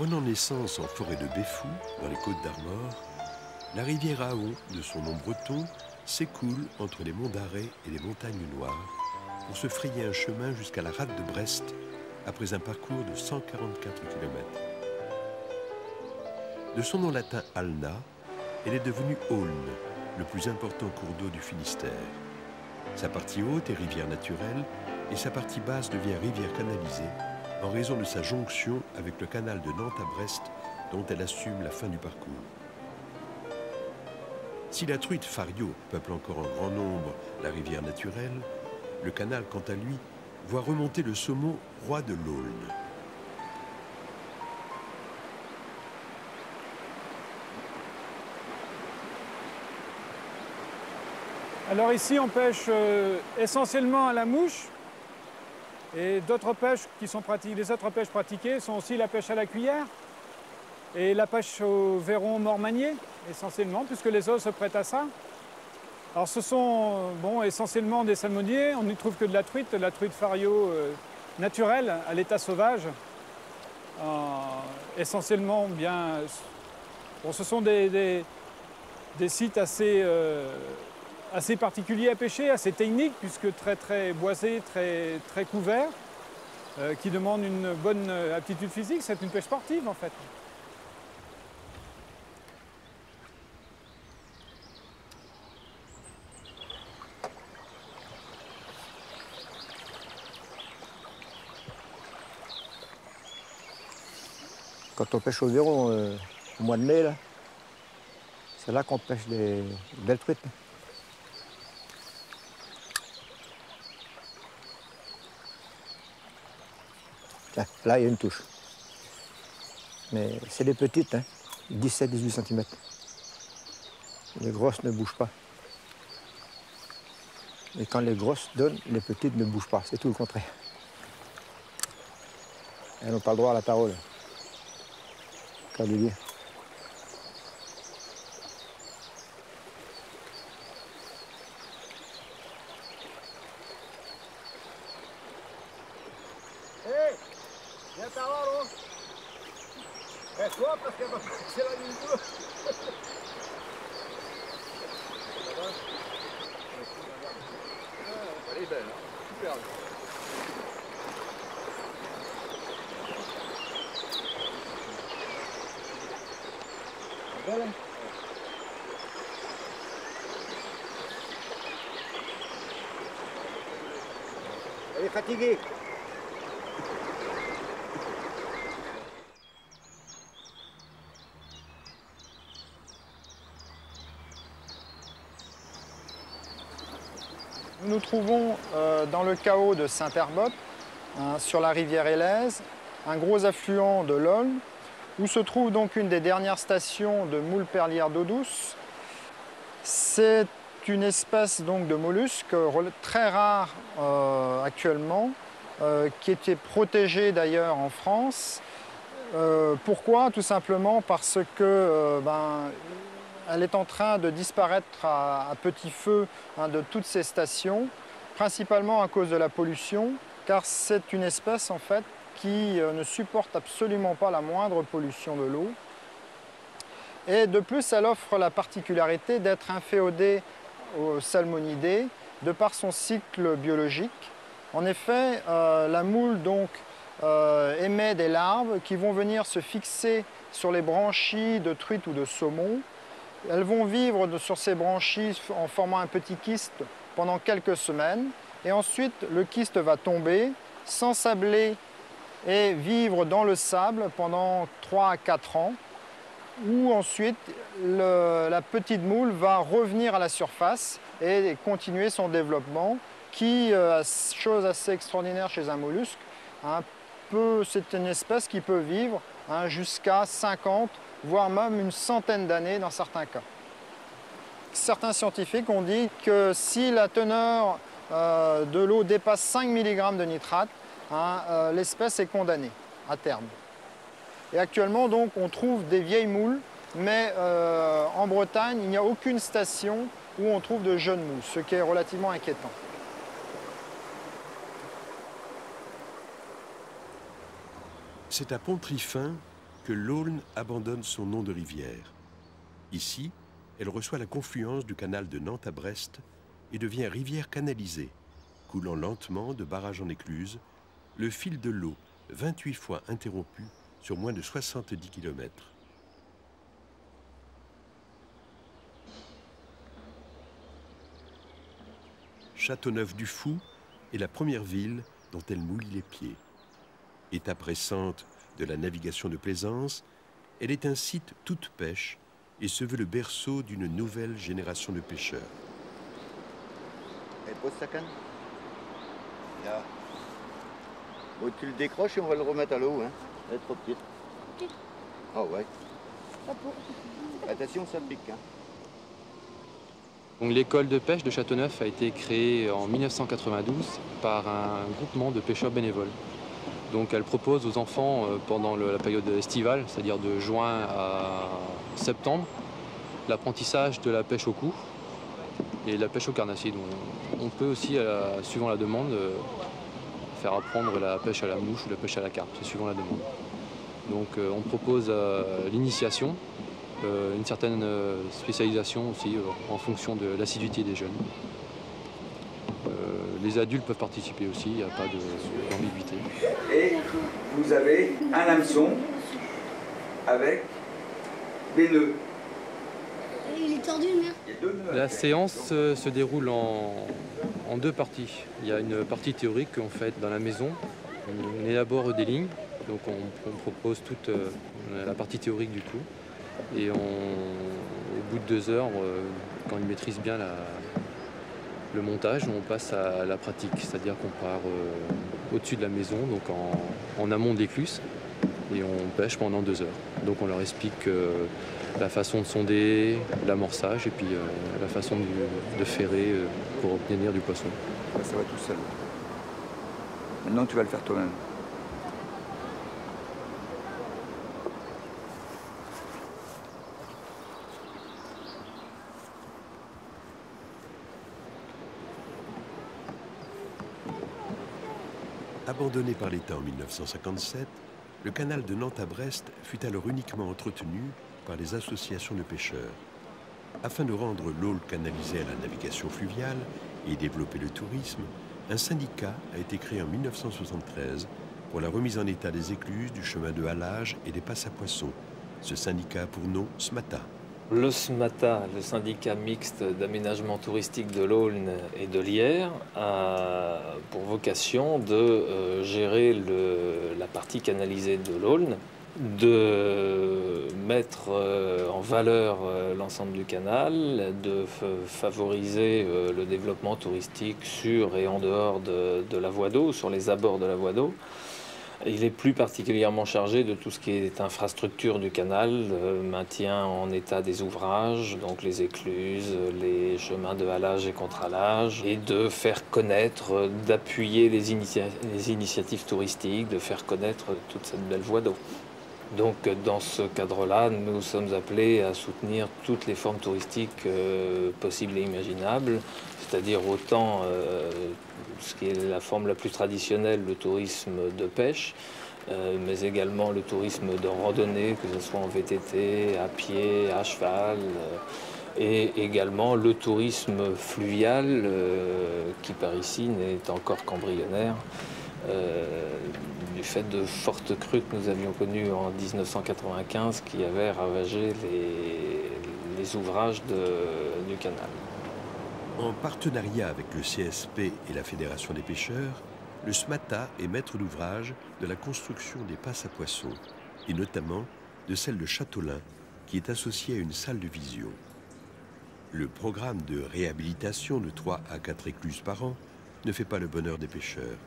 Prenant naissance en forêt de Béfou, dans les Côtes d'Armor, la rivière Ahon, de son nom breton, s'écoule entre les monts d'Arrée et les montagnes Noires pour se frayer un chemin jusqu'à la rade de Brest après un parcours de 144 km. De son nom latin Alna, elle est devenue Aulne, le plus important cours d'eau du Finistère. Sa partie haute est rivière naturelle et sa partie basse devient rivière canalisée en raison de sa jonction avec le canal de Nantes à Brest dont elle assume la fin du parcours. Si la truite fario peuple encore en grand nombre la rivière naturelle, le canal, quant à lui, voit remonter le saumon roi de l'Aulne. Alors ici, on pêche essentiellement à la mouche. Et d'autres pêches qui sont pratiquées, les autres pêches pratiquées sont aussi la pêche à la cuillère et la pêche au verron mormanier, essentiellement, puisque les eaux se prêtent à ça. Alors ce sont essentiellement des salmoniers, on n'y trouve que de la truite fario naturelle, à l'état sauvage. Essentiellement bien... ce sont des sites assez particuliers à pêcher, assez techniques, puisque très boisés, très couverts, qui demandent une bonne aptitude physique. C'est une pêche sportive, en fait. Quand on pêche au verron au mois de mai, c'est là qu'on pêche des belles truites. Tiens, là, il y a une touche. Mais c'est des petites, 17-18 cm. Les grosses ne bougent pas. Et quand les grosses donnent, les petites ne bougent pas. C'est tout le contraire. Elles n'ont pas le droit à la parole. Qu'à lui dire. Hey, viens t'avoir, oh. Reste-toi parce qu'elle va passer la ligne bleue. Elle est belle, hein. Superbe. Voilà. Elle est fatiguée. Nous nous trouvons dans le chaos de Saint-Herbotte, sur la rivière Élèze, un gros affluent de l'Aulne, où se trouve donc une des dernières stations de moules perlières d'eau douce. C'est une espèce donc de mollusque très rare actuellement, qui était protégée d'ailleurs en France. Pourquoi? Tout simplement parce que elle est en train de disparaître à petit feu de toutes ces stations, principalement à cause de la pollution, car c'est une espèce en fait qui ne supporte absolument pas la moindre pollution de l'eau. Et de plus, elle offre la particularité d'être inféodée aux salmonidés de par son cycle biologique. En effet, la moule donc émet des larves qui vont venir se fixer sur les branchies de truite ou de saumon. Elles vont vivre sur ces branchies en formant un petit kyste pendant quelques semaines. Et ensuite, le kyste va tomber, s'ensabler et vivre dans le sable pendant 3 à 4 ans. Où ensuite, la petite moule va revenir à la surface et continuer son développement qui, chose assez extraordinaire chez un mollusque, c'est une espèce qui peut vivre jusqu'à 50, voire même une centaine d'années dans certains cas. Certains scientifiques ont dit que si la teneur de l'eau dépasse 5 mg de nitrate, l'espèce est condamnée à terme. Et actuellement, donc, on trouve des vieilles moules, mais en Bretagne, il n'y a aucune station où on trouve de jeunes moules, ce qui est relativement inquiétant. C'est à Pontrifin, que l'Aulne abandonne son nom de rivière. Ici, elle reçoit la confluence du canal de Nantes à Brest et devient rivière canalisée, coulant lentement de barrage en écluse, le fil de l'eau 28 fois interrompu sur moins de 70 km. Châteauneuf-du-Fou est la première ville dont elle mouille les pieds. Étape récente de la navigation de plaisance, elle est un site toute pêche et se veut le berceau d'une nouvelle génération de pêcheurs. Elle pose sa canne. Là. Bon, tu le décroches et on va le remettre à l'eau. Hein. Elle est trop petite. Ah ouais. Attention, ça pique. Hein. L'école de pêche de Châteauneuf a été créée en 1992 par un groupement de pêcheurs bénévoles. Donc elle propose aux enfants pendant la période estivale, c'est-à-dire de juin à septembre, l'apprentissage de la pêche au coup et la pêche au carnassier. Donc on peut aussi, suivant la demande, faire apprendre la pêche à la mouche ou la pêche à la carpe, c'est suivant la demande. Donc on propose l'initiation, une certaine spécialisation aussi en fonction de l'assiduité des jeunes. Les adultes peuvent participer aussi, il n'y a pas d'ambiguïté. Et vous avez un hameçon avec des nœuds. Il est tordu, le mien. Il y a 2 nœuds. La séance se déroule en 2 parties. Il y a une partie théorique qu'on fait dans la maison. On élabore des lignes, donc on propose toute la partie théorique du coup. Et au bout de 2 heures, quand ils maîtrisent bien le montage, on passe à la pratique. C'est-à-dire qu'on part au-dessus de la maison, donc en amont d'écluse, et on pêche pendant 2 heures. Donc on leur explique la façon de sonder, l'amorçage, et puis la façon de ferrer pour obtenir du poisson. Ça va tout seul. Maintenant, tu vas le faire toi-même. Abandonné par l'État en 1957, le canal de Nantes à Brest fut alors uniquement entretenu par les associations de pêcheurs. Afin de rendre l'Aulne canalisée à la navigation fluviale et développer le tourisme, un syndicat a été créé en 1973 pour la remise en état des écluses, du chemin de halage et des passes à poissons. Ce syndicat a pour nom SMATA. Le SMATA, le syndicat mixte d'aménagement touristique de l'Aulne et de l'Yerre, a pour vocation de gérer la partie canalisée de l'Aulne, de mettre en valeur l'ensemble du canal, de favoriser le développement touristique sur et en dehors de la voie d'eau, sur les abords de la voie d'eau. Il est plus particulièrement chargé de tout ce qui est infrastructure du canal, maintien en état des ouvrages, donc les écluses, les chemins de halage et contre-halage, et de faire connaître, d'appuyer les initiatives touristiques, de faire connaître toute cette belle voie d'eau. Donc dans ce cadre-là, nous sommes appelés à soutenir toutes les formes touristiques possibles et imaginables, c'est-à-dire autant ce qui est la forme la plus traditionnelle, le tourisme de pêche, mais également le tourisme de randonnée, que ce soit en VTT, à pied, à cheval, et également le tourisme fluvial qui par ici n'est encore qu'embryonnaire. Du fait de fortes crues que nous avions connues en 1995 qui avaient ravagé les ouvrages du canal. En partenariat avec le CSP et la Fédération des pêcheurs, le SMATA est maître d'ouvrage de la construction des passes à poissons, et notamment de celle de Châteaulin, qui est associée à une salle de vision. Le programme de réhabilitation de 3 à 4 écluses par an ne fait pas le bonheur des pêcheurs,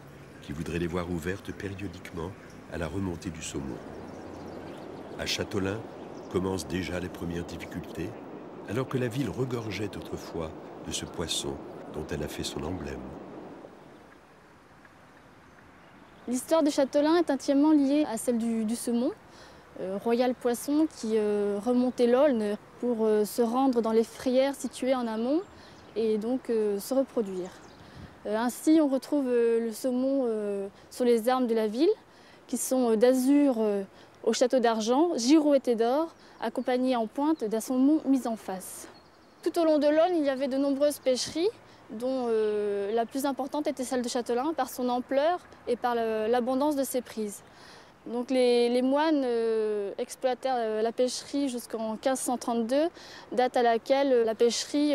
qui voudraient les voir ouvertes périodiquement à la remontée du saumon. À Châteaulin commencent déjà les premières difficultés, alors que la ville regorgeait autrefois de ce poisson dont elle a fait son emblème. L'histoire de Châteaulin est intimement liée à celle du saumon, Royal Poisson qui remontait l'Aulne pour se rendre dans les frières situées en amont et donc se reproduire. Ainsi, on retrouve le saumon sur les armes de la ville, qui sont d'azur au château d'Argent, Girouette d'Or, accompagné en pointe d'un saumon mis en face. Tout au long de l'Aulne, il y avait de nombreuses pêcheries, dont la plus importante était celle de Châtelain par son ampleur et par l'abondance de ses prises. Donc les moines exploitèrent la pêcherie jusqu'en 1532, date à laquelle la pêcherie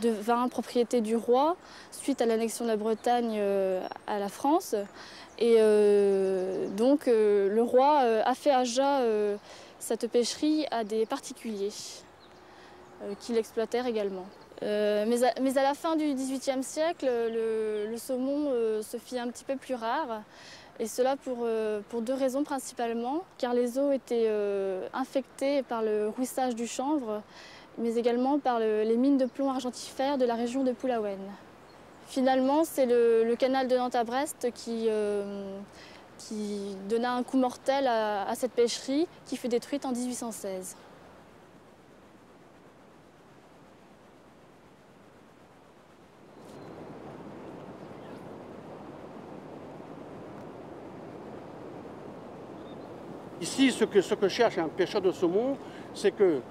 devint propriété du roi suite à l'annexion de la Bretagne à la France. Et donc le roi a fait achat cette pêcherie à des particuliers qui l'exploitèrent également. Mais à la fin du XVIIIe siècle, le saumon se fit un petit peu plus rare. Et cela pour deux raisons principalement, car les eaux étaient infectées par le rouissage du chanvre, mais également par les mines de plomb argentifère de la région de Pulawen. Finalement, c'est le canal de Nantes à Brest qui donna un coup mortel à cette pêcherie qui fut détruite en 1816. Ici, ce que cherche un pêcheur de saumon, c'est que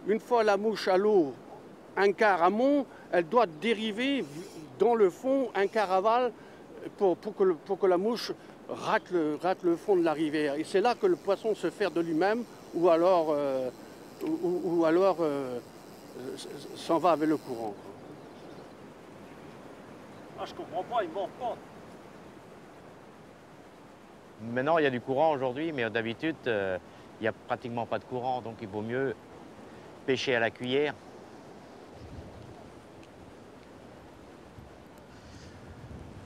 une fois la mouche à l'eau, un quart amont, elle doit dériver dans le fond, un quart aval, pour que la mouche rate le fond de la rivière. Et c'est là que le poisson se fait de lui-même, ou alors s'en va avec le courant. Ah, je comprends pas, il ne mord pas. Maintenant, il y a du courant aujourd'hui, mais d'habitude, il n'y a pratiquement pas de courant, donc il vaut mieux pêcher à la cuillère.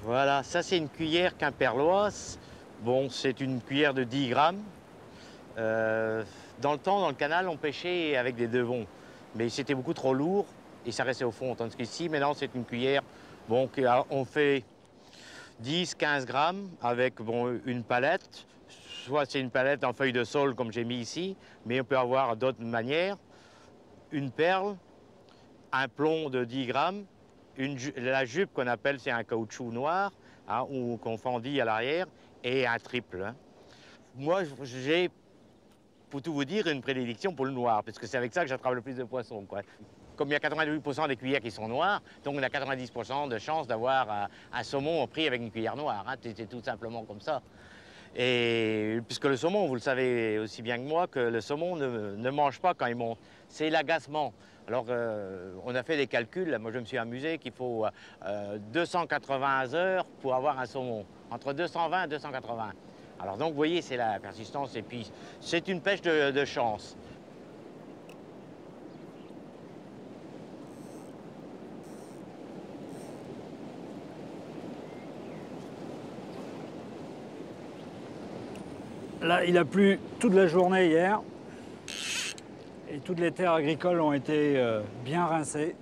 Voilà, ça c'est une cuillère quimperloise. Bon, c'est une cuillère de 10 grammes. Dans le temps, dans le canal, on pêchait avec des devons, mais c'était beaucoup trop lourd et ça restait au fond. Tandis qu'ici, maintenant, c'est une cuillère, bon, on fait 10-15 grammes avec une palette. Soit c'est une palette en feuille de saule comme j'ai mis ici, mais on peut avoir d'autres manières. Une perle, un plomb de 10 grammes, la jupe qu'on appelle, c'est un caoutchouc noir, hein, ou qu'on fendit à l'arrière, et un triple. Hein. Moi, j'ai, pour tout vous dire, une prédilection pour le noir, parce que c'est avec ça que j'attrape le plus de poissons, quoi. Comme il y a 88% des cuillères qui sont noires, donc on a 90% de chances d'avoir un saumon pris avec une cuillère noire. Hein. C'est tout simplement comme ça. Et puisque le saumon, vous le savez aussi bien que moi, que le saumon ne mange pas quand il monte. C'est l'agacement. Alors, on a fait des calculs. Moi, je me suis amusé qu'il faut 280 heures pour avoir un saumon. Entre 220 et 280. Alors, donc, vous voyez, c'est la persistance. Et puis, c'est une pêche de chance. Là, il a plu toute la journée hier et toutes les terres agricoles ont été bien rincées.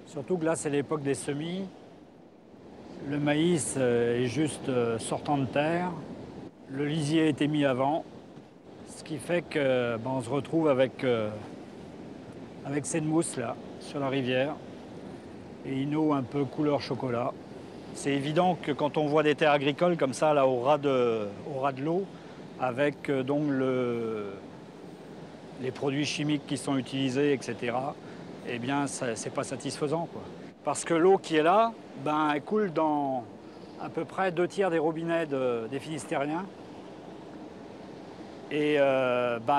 Surtout que là, c'est l'époque des semis. Le maïs est juste sortant de terre. Le lisier a été mis avant, ce qui fait que on se retrouve avec cette mousse là sur la rivière et une eau un peu couleur chocolat. C'est évident que quand on voit des terres agricoles comme ça, là, au ras de l'eau, avec donc les produits chimiques qui sont utilisés, etc., eh bien, c'est pas satisfaisant, quoi. Parce que l'eau qui est là, elle coule dans à peu près 2/3 des robinets des Finistériens. Et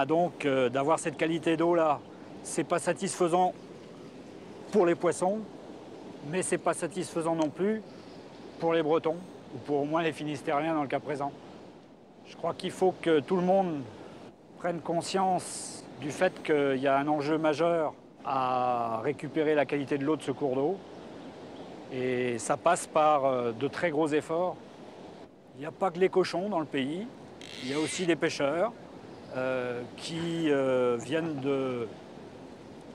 donc, d'avoir cette qualité d'eau-là, c'est pas satisfaisant pour les poissons, mais c'est pas satisfaisant non plus pour les Bretons, ou pour au moins les Finistériens dans le cas présent. Je crois qu'il faut que tout le monde prenne conscience du fait qu'il y a un enjeu majeur à récupérer la qualité de l'eau de ce cours d'eau. Et ça passe par de très gros efforts. Il n'y a pas que les cochons dans le pays, il y a aussi des pêcheurs qui viennent de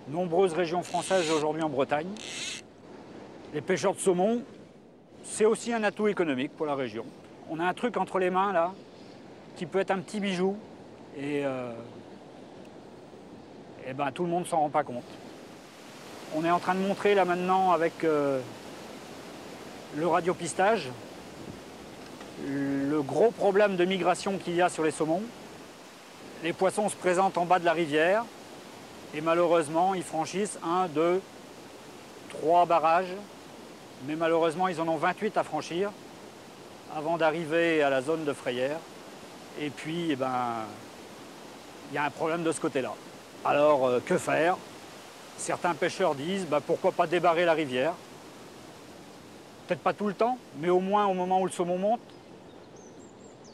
nombreuses régions françaises aujourd'hui en Bretagne. Les pêcheurs de saumon, c'est aussi un atout économique pour la région. On a un truc entre les mains, là, qui peut être un petit bijou, et tout le monde ne s'en rend pas compte. On est en train de montrer, là, maintenant, avec le radiopistage, le gros problème de migration qu'il y a sur les saumons. Les poissons se présentent en bas de la rivière et malheureusement ils franchissent 1, 2, 3 barrages, mais malheureusement ils en ont 28 à franchir avant d'arriver à la zone de frayère. Et puis, eh ben, il y a un problème de ce côté-là. Alors, que faire? Certains pêcheurs disent, pourquoi pas débarrer la rivière? Peut-être pas tout le temps, mais au moins au moment où le saumon monte,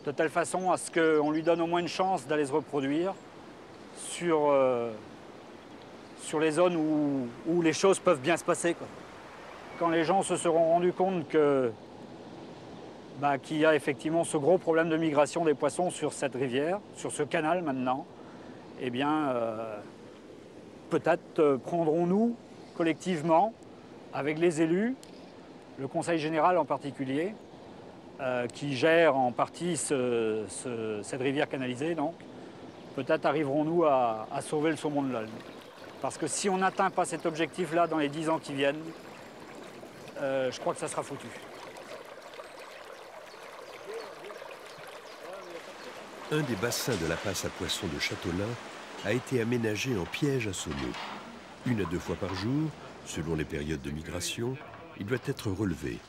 de telle façon à ce qu'on lui donne au moins une chance d'aller se reproduire sur les zones où les choses peuvent bien se passer, quoi. Quand les gens se seront rendus compte qu'il y a effectivement ce gros problème de migration des poissons sur cette rivière, sur ce canal maintenant, eh bien, peut-être prendrons-nous collectivement, avec les élus, le Conseil général en particulier, qui gère en partie cette rivière canalisée, donc, peut-être arriverons-nous à sauver le saumon de l'Aulne. Parce que si on n'atteint pas cet objectif-là dans les 10 ans qui viennent, je crois que ça sera foutu. Un des bassins de la passe à poissons de Châteaulin a été aménagé en piège à saumon. 1 à 2 fois par jour, selon les périodes de migration, il doit être relevé.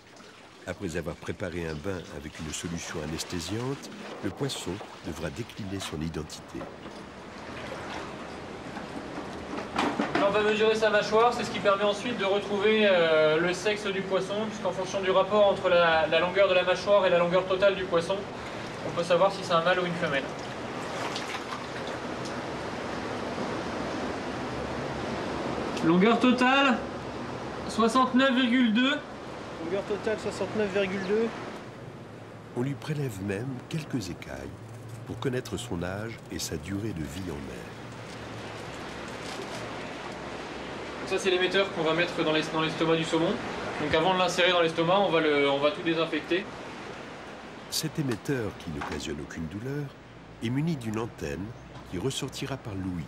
Après avoir préparé un bain avec une solution anesthésiante, le poisson devra décliner son identité. On va mesurer sa mâchoire, c'est ce qui permet ensuite de retrouver le sexe du poisson, puisqu'en fonction du rapport entre la longueur de la mâchoire et la longueur totale du poisson, on peut savoir si c'est un mâle ou une femelle. Longueur totale, 69,2. Longueur totale, 69,2. On lui prélève même quelques écailles pour connaître son âge et sa durée de vie en mer. Ça, c'est l'émetteur qu'on va mettre dans l'estomac du saumon. Donc avant de l'insérer dans l'estomac, on va tout désinfecter. Cet émetteur, qui n'occasionne aucune douleur, est muni d'une antenne qui ressortira par l'ouïe.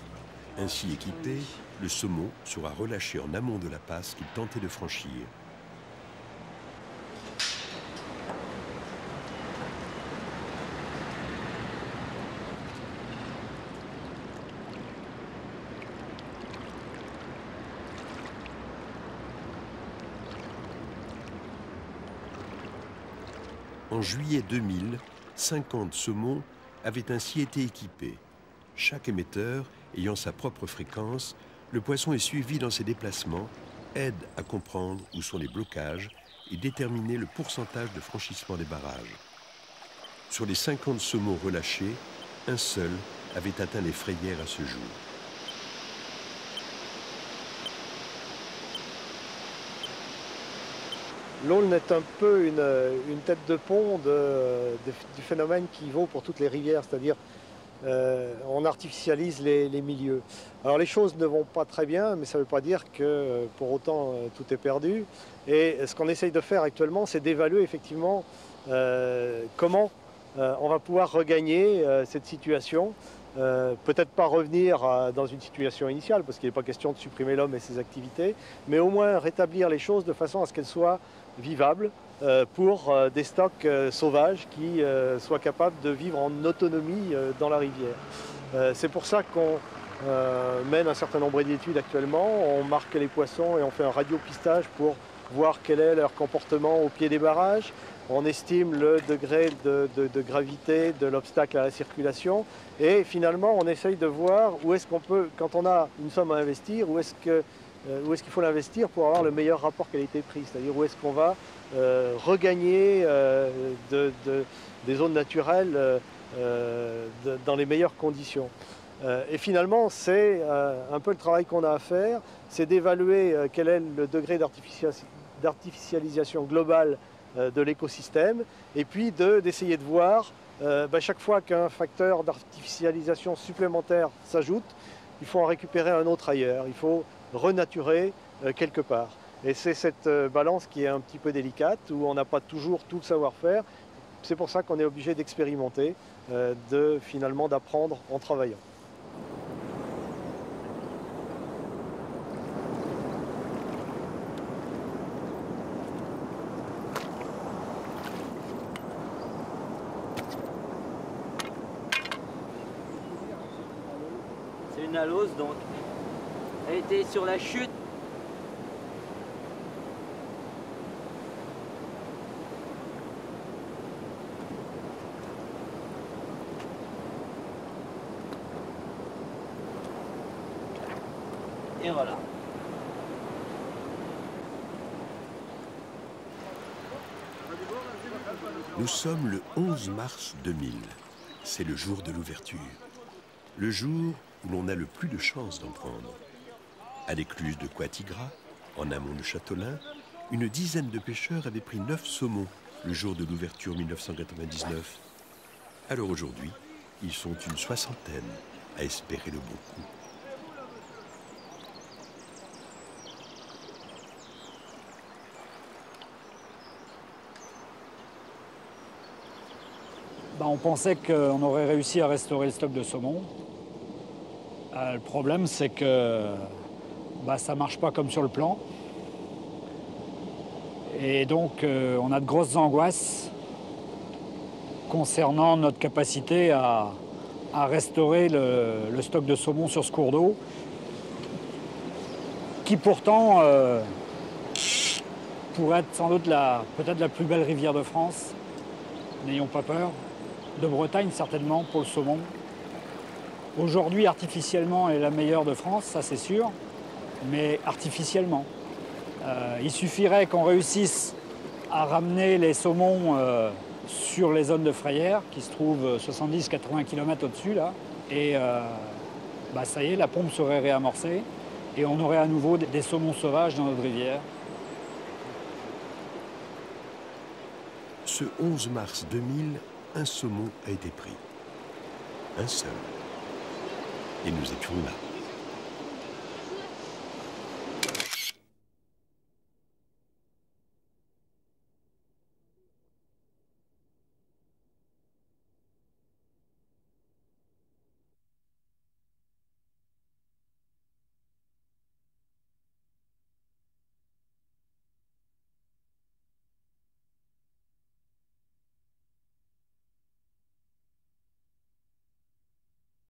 Ainsi équipé, le saumon sera relâché en amont de la passe qu'il tentait de franchir. En juillet 2000, 50 saumons avaient ainsi été équipés. Chaque émetteur ayant sa propre fréquence, le poisson est suivi dans ses déplacements, aide à comprendre où sont les blocages et déterminer le pourcentage de franchissement des barrages. Sur les 50 saumons relâchés, un seul avait atteint les frayères à ce jour. L'Aulne est un peu une tête de pont du phénomène qui vaut pour toutes les rivières, c'est-à-dire on artificialise les milieux. Alors les choses ne vont pas très bien, mais ça ne veut pas dire que pour autant tout est perdu. Et ce qu'on essaye de faire actuellement, c'est d'évaluer effectivement comment on va pouvoir regagner cette situation. Peut-être pas revenir dans une situation initiale, parce qu'il n'est pas question de supprimer l'homme et ses activités, mais au moins rétablir les choses de façon à ce qu'elles soient vivables pour des stocks sauvages qui soient capables de vivre en autonomie dans la rivière. C'est pour ça qu'on mène un certain nombre d'études actuellement. On marque les poissons et on fait un radiopistage pour voir quel est leur comportement au pied des barrages. On estime le degré de gravité de l'obstacle à la circulation et finalement on essaye de voir où est-ce qu'on peut, quand on a une somme à investir, où est-ce qu'il faut l'investir pour avoir le meilleur rapport qualité-prix, c'est-à-dire où est-ce qu'on va regagner des zones naturelles dans les meilleures conditions. Et finalement c'est un peu le travail qu'on a à faire, c'est d'évaluer quel est le degré d'artificialisation globale de l'écosystème et puis d'essayer de voir chaque fois qu'un facteur d'artificialisation supplémentaire s'ajoute, il faut en récupérer un autre ailleurs, il faut renaturer quelque part. Et c'est cette balance qui est un petit peu délicate, où on n'a pas toujours tout le savoir-faire. C'est pour ça qu'on est obligé d'expérimenter, finalement d'apprendre en travaillant. une alose, donc elle était sur la chute. Et voilà. Nous sommes le 11 mars 2000. C'est le jour de l'ouverture. Le jour où l'on a le plus de chances d'en prendre. À l'écluse de Coatigra, en amont de Châteaulin, une dizaine de pêcheurs avaient pris 9 saumons le jour de l'ouverture 1999. Alors aujourd'hui, ils sont une soixantaine à espérer le bon coup. On pensait qu'on aurait réussi à restaurer le stock de saumon. Le problème, c'est que ça ne marche pas comme sur le plan. Et donc, on a de grosses angoisses concernant notre capacité à restaurer le stock de saumon sur ce cours d'eau, qui pourtant pourrait être sans doute peut-être la plus belle rivière de France. N'ayons pas peur. De Bretagne, certainement, pour le saumon. Aujourd'hui, artificiellement, elle est la meilleure de France, ça c'est sûr, mais artificiellement. Il suffirait qu'on réussisse à ramener les saumons sur les zones de frayère, qui se trouvent 70-80 km au-dessus, là, et ça y est, la pompe serait réamorcée, et on aurait à nouveau des saumons sauvages dans notre rivière. Ce 11 mars 2000, un saumon a été pris. Un seul. Et nous étions là.